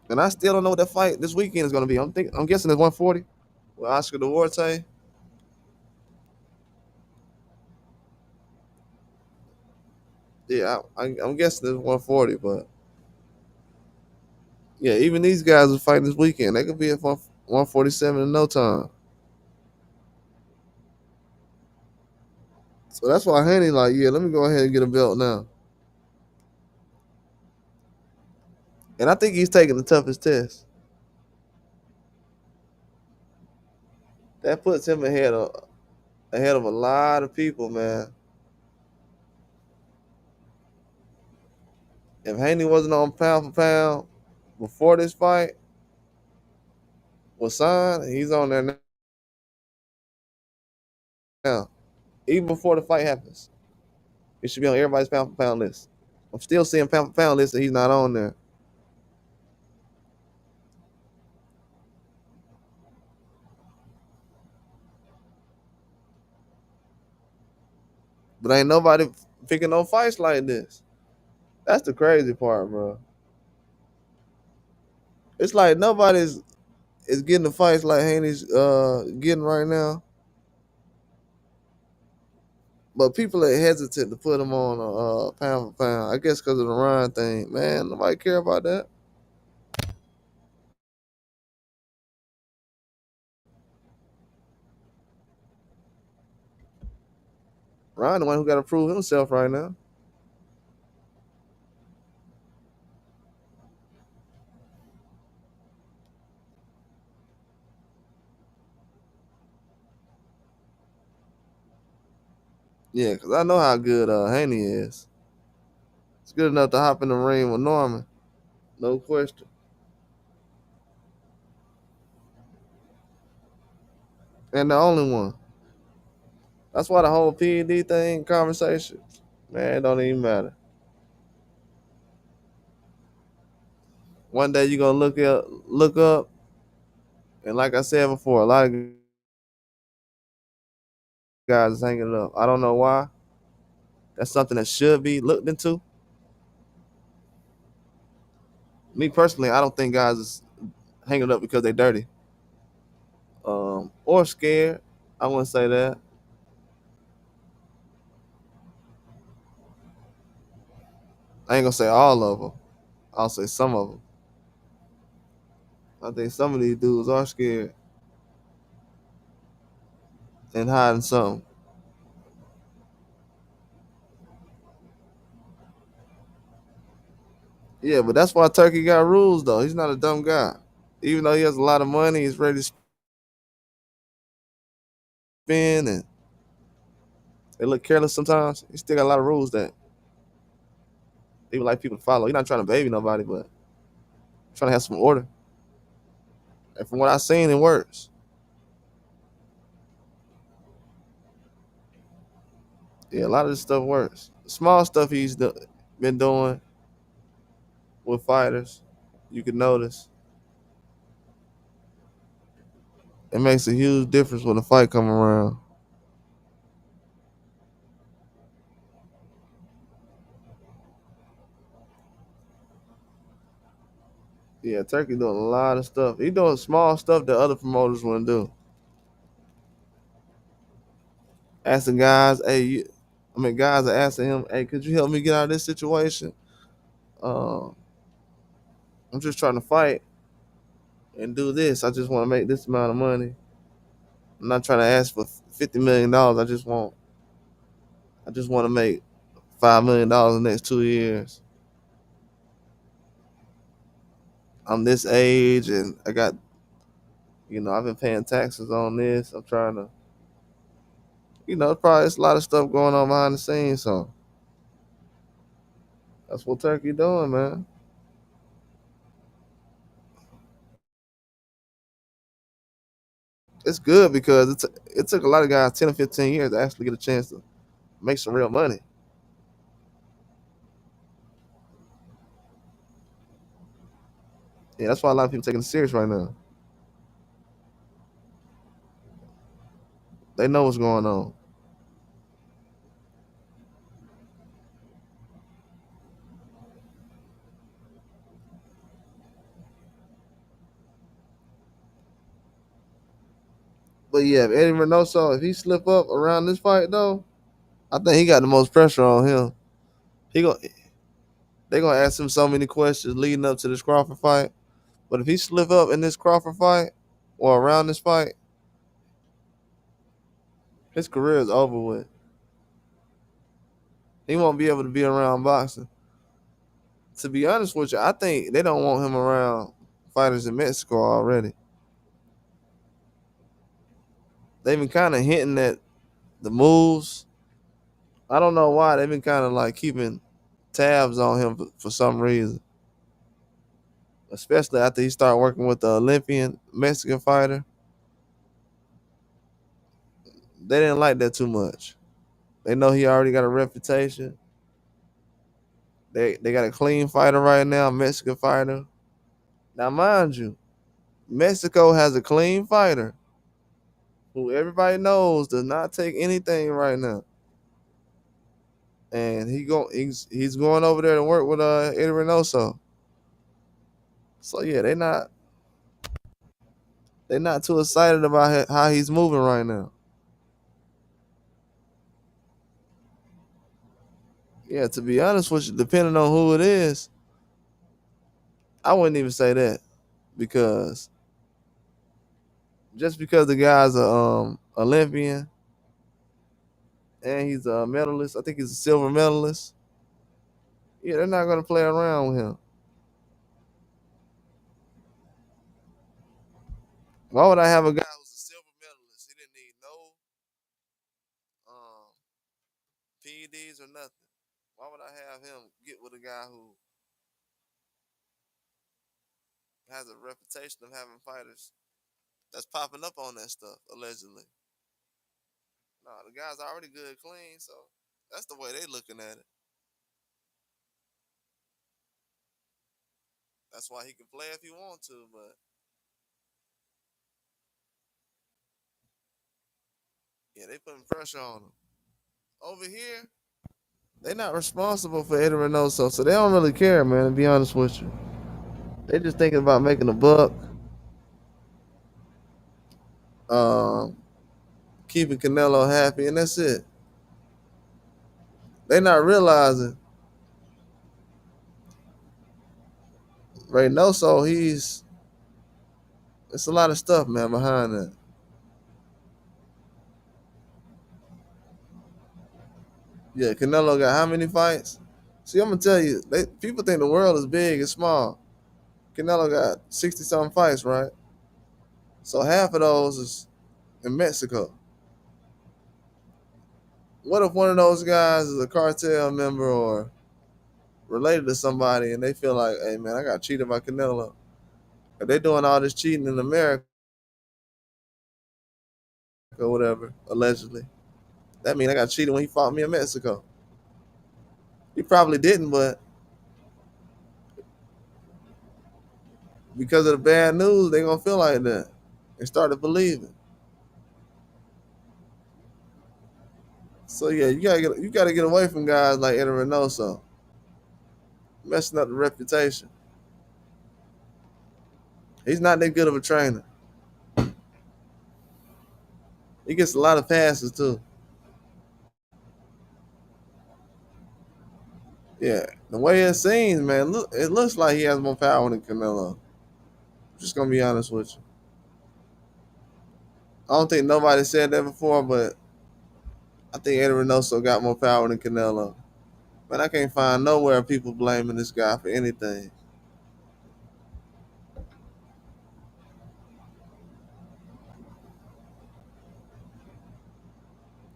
and I still don't know what that fight this weekend is gonna be. I'm guessing it's 140 with Oscar Duarte. Yeah, I'm guessing it's 140, but yeah, even these guys are fighting this weekend. They could be at 147 in no time. So that's why Haney like, yeah, let me go ahead and get a belt now. And I think he's taking the toughest test. That puts him ahead of a lot of people, man. If Haney wasn't on pound for pound before this fight was signed, he's on there now. Even before the fight happens, he should be on everybody's pound for pound list. I'm still seeing pound for pound list and he's not on there. But ain't nobody picking no fights like this. That's the crazy part, bro. It's like nobody's is getting the fights like Haney's getting right now. But people are hesitant to put him on a pound for pound. I guess because of the Ryan thing. Man, nobody care about that. Ryan, the one who got to prove himself right now. Yeah, because I know how good Haney is. It's good enough to hop in the ring with Norman. No question. And the only one. That's why the whole PED thing conversation, man, it don't even matter. One day you're gonna look up, and like I said before, a lot of guys is hanging it up. I don't know why. That's something that should be looked into. Me personally, I don't think guys is hanging it up because they're dirty, or scared. I wouldn't say that. I ain't gonna say all of them. I'll say some of them. I think some of these dudes are scared and hiding something. Yeah, but that's why Turkey got rules though. He's not a dumb guy. Even though he has a lot of money, he's ready to spend and they look careless sometimes. He still got a lot of rules that he would like people to follow. He's not trying to baby nobody, but trying to have some order. And from what I've seen, it works. Yeah, a lot of this stuff works. Small stuff been doing with fighters, you can notice. It makes a huge difference when the fight come around. Yeah, Turkey doing a lot of stuff. He doing small stuff that other promoters wouldn't do. Asking guys, hey, I mean, guys are asking him, "Hey, could you help me get out of this situation? Uh, I'm just trying to fight and do this. I just want to make this amount of money. I'm not trying to ask for $50 million. I just want to make $5 million in the next 2 years. I'm this age, and I got, I've been paying taxes on this. I'm trying to, probably it's a lot of stuff going on behind the scenes. So that's what Turkey doing, man. It's good because it took a lot of guys 10 or 15 years to actually get a chance to make some real money. Yeah, that's why a lot of people taking it serious right now. They know what's going on. But yeah, if Eddie Reynoso, if he slip up around this fight though, I think he got the most pressure on him. He go They gonna ask him so many questions leading up to this Crawford fight. But if he slip up in this Crawford fight or around this fight, his career is over with. He won't be able to be around boxing. To be honest with you, I think they don't want him around fighters in Mexico already. They've been kind of hinting at the moves. I don't know why they've been kind of like keeping tabs on him for some reason, especially after he started working with the Olympian Mexican fighter. They didn't like that too much. They know he already got a reputation. They got a clean fighter right now, Mexican fighter. Now, mind you, Mexico has a clean fighter who everybody knows does not take anything right now, and he's going over there to work with Eddie Reynoso. So yeah, they not too excited about how he's moving right now. Yeah, to be honest with you, depending on who it is, I wouldn't even say that because just because the guy's a Olympian and he's a medalist, I think he's a silver medalist. Yeah, they're not gonna play around with him. Why would I have a guy who's a silver medalist? He didn't need no PEDs or nothing. Why would I have him get with a guy who has a reputation of having fighters that's popping up on that stuff, allegedly? No, the guy's already good clean, so that's the way they looking at it. That's why he can play if he want to, but yeah, they putting pressure on him. Over here, they not responsible for Eddie Reynoso, so they don't really care, man, to be honest with you. They just thinking about making a buck, um, keeping Canelo happy, and that's it. They not realizing Reynoso, it's a lot of stuff, man, behind that. Yeah, Canelo got how many fights? See, I'm gonna tell you, people think the world is big and small. Canelo got 60 something fights, right? So half of those is in Mexico. What if one of those guys is a cartel member or related to somebody and they feel like, hey man, I got cheated by Canelo? If they doing all this cheating in America or whatever, allegedly, that mean I got cheated when he fought me in Mexico. He probably didn't, but because of the bad news, they gonna feel like that and start to believe it. So yeah, you gotta get away from guys like Eddie Reynoso, messing up the reputation. He's not that good of a trainer. He gets a lot of passes too. Yeah, the way it seems, man, look, it looks like he has more power than Canelo. Just gonna be honest with you. I don't think nobody said that before, but I think Eddie Reynoso got more power than Canelo. But I can't find nowhere people blaming this guy for anything.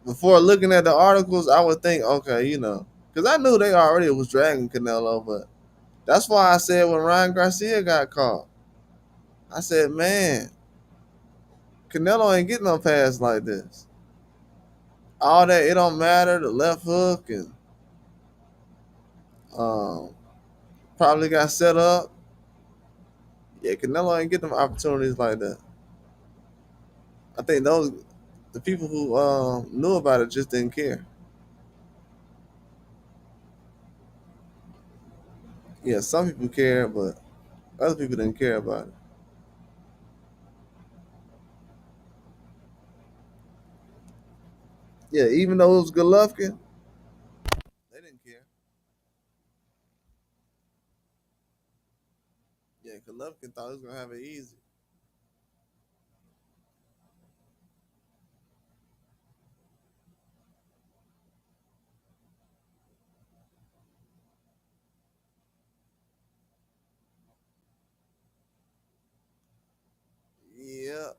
Before looking at the articles, I would think, okay, because I knew they already was dragging Canelo, but that's why I said when Ryan Garcia got caught, I said, man, Canelo ain't getting no pass like this. All that it don't matter, the left hook and um, probably got set up. Yeah, Canelo ain't getting them opportunities like that. I think those the people who knew about it just didn't care. Yeah, some people care, but other people didn't care about it. Yeah, even though it was Golovkin, they didn't care. Yeah, Golovkin thought he was gonna have it easy. Yeah,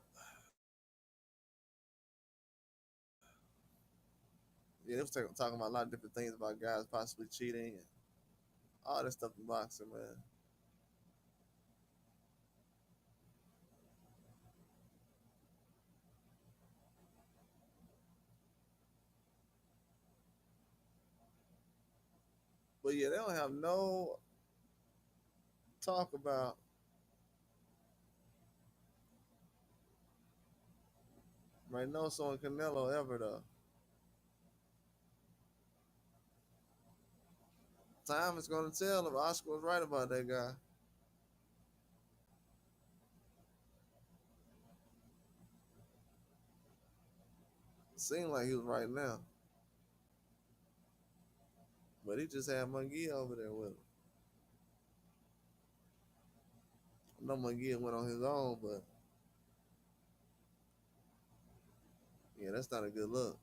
yeah, they was talking about a lot of different things about guys possibly cheating and all that stuff in boxing, man. But yeah, they don't have no talk about Reynoso and Canelo ever though. Time is gonna tell if Oscar was right about that guy. It seemed like he was right now, but he just had Munguia over there with him. I know Munguia went on his own, but yeah, that's not a good look.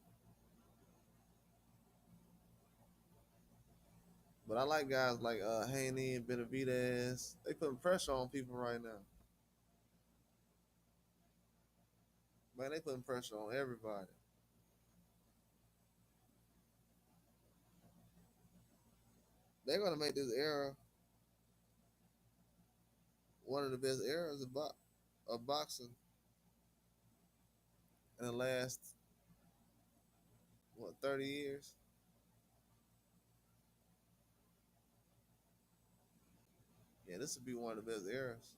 But I like guys like Haney and Benavidez. They putting pressure on people right now. Man, they putting pressure on everybody. They're gonna make this era one of the best eras of boxing in the last 30 years. Yeah, this would be one of the best eras.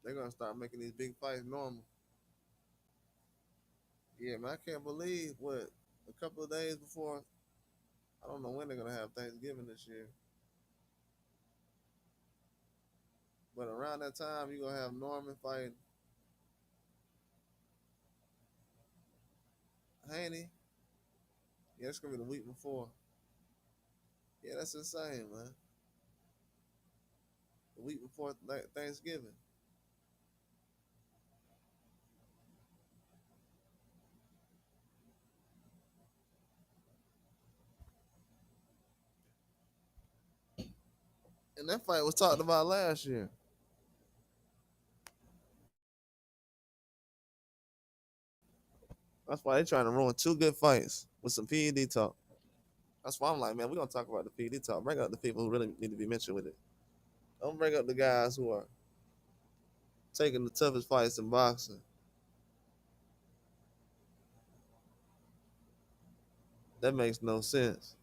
They're gonna start making these big fights normal. Yeah, man, I can't believe what a couple of days before. I don't know when they're gonna have Thanksgiving this year, but around that time you're gonna have Norman fighting Haney. Yeah, it's gonna be the week before. Yeah, that's insane, man. The week before Thanksgiving. And that fight was talked about last year. That's why they trying to ruin two good fights with some PED talk. That's why I'm like, man, we're gonna talk about the PED talk. Bring up the people who really need to be mentioned with it. Don't bring up the guys who are taking the toughest fights in boxing. That makes no sense.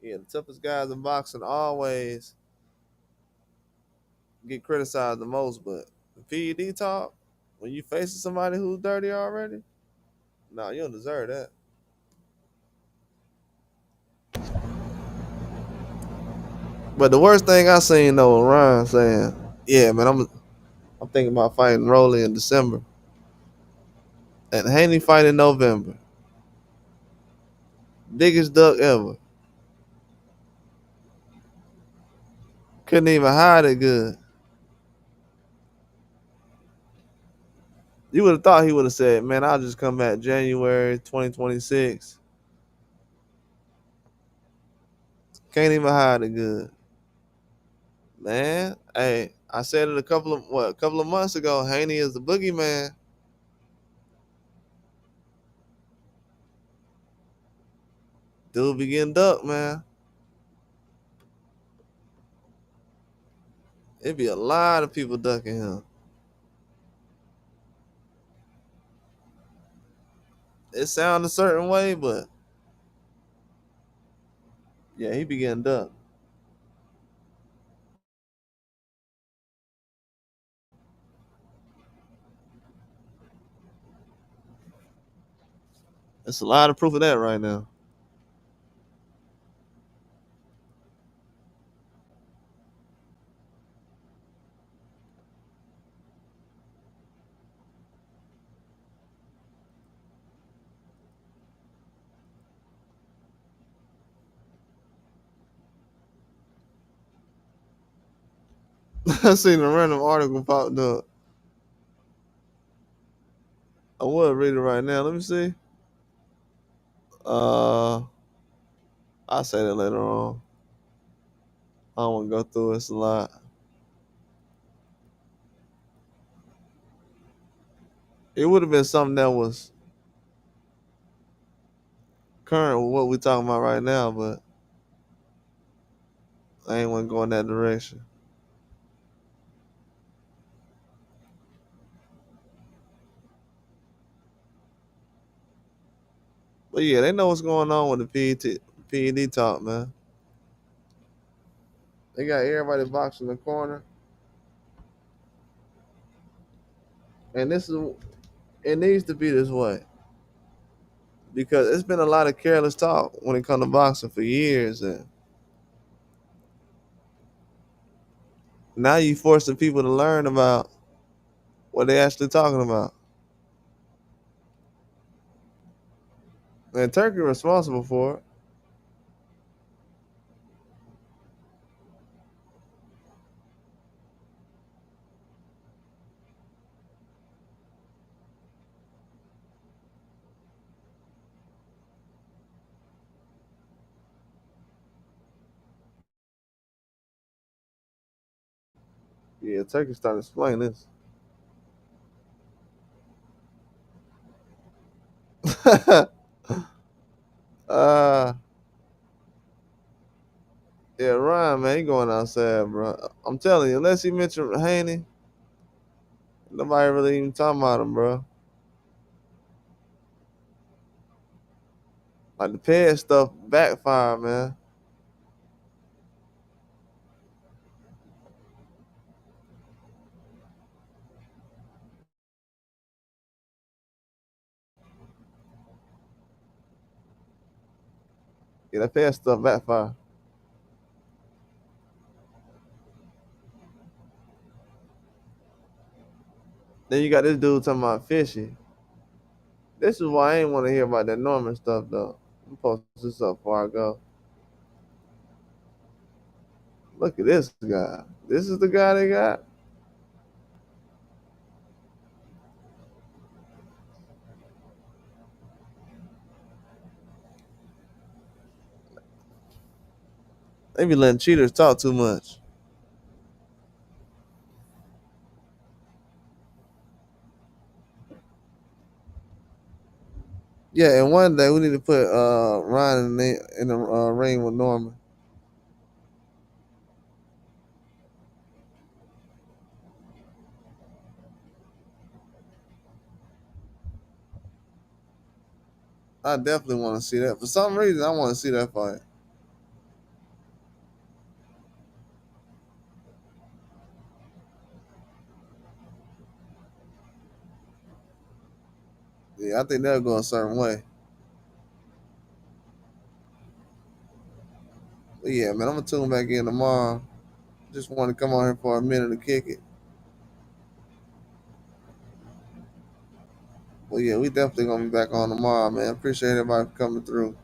Yeah, the toughest guys in boxing always get criticized the most, but the PED talk, when you facing somebody who's dirty already, no, you don't deserve that. But the worst thing I seen though was Ryan saying, "Yeah, man, I'm thinking about fighting Rolly in December and Haney fight in November. Biggest duck ever. Couldn't even hide it good. You would have thought he would have said, man, I'll just come back January 2026. Can't even hide it good. Man, hey, I said it a couple of months ago. Haney is the boogeyman. Dude be getting ducked, man. It be a lot of people ducking him. It sounds a certain way, but yeah, he be getting ducked. It's a lot of proof of that right now. I seen a random article popped up. I will read it right now. Let me see. Uh, I'll say that later on. I don't want to go through it. It's a lot. It would have been something that was current with what we're talking about right now, but I ain't want to go in that direction. But yeah, they know what's going on with the PED talk, man. They got everybody boxing in the corner, and this is it needs to be this way because it's been a lot of careless talk when it comes to boxing for years, and now you forcing people to learn about what they actually talking about. And Turkey responsible for it. Yeah, Turkey starting to explain this. uh, yeah, Ryan, man, he going outside, bro. I'm telling you, unless he mentioned Haney, nobody really even talking about him, bro. Like the Peds stuff backfired, man. Yeah, that Peds stuff backfired. Then you got this dude talking about fishy. This is why I ain't want to hear about that Norman stuff, though. I'm post this up before I go. Look at this guy. This is the guy they got. They be letting cheaters talk too much. Yeah, and one day we need to put Ryan in the ring with Norman. I definitely want to see that. For some reason, I want to see that fight. Yeah, I think that'll go a certain way. But yeah, man, I'm gonna tune back in tomorrow. Just want to come on here for a minute to kick it. Well, yeah, we definitely gonna be back on tomorrow, man. Appreciate everybody for coming through.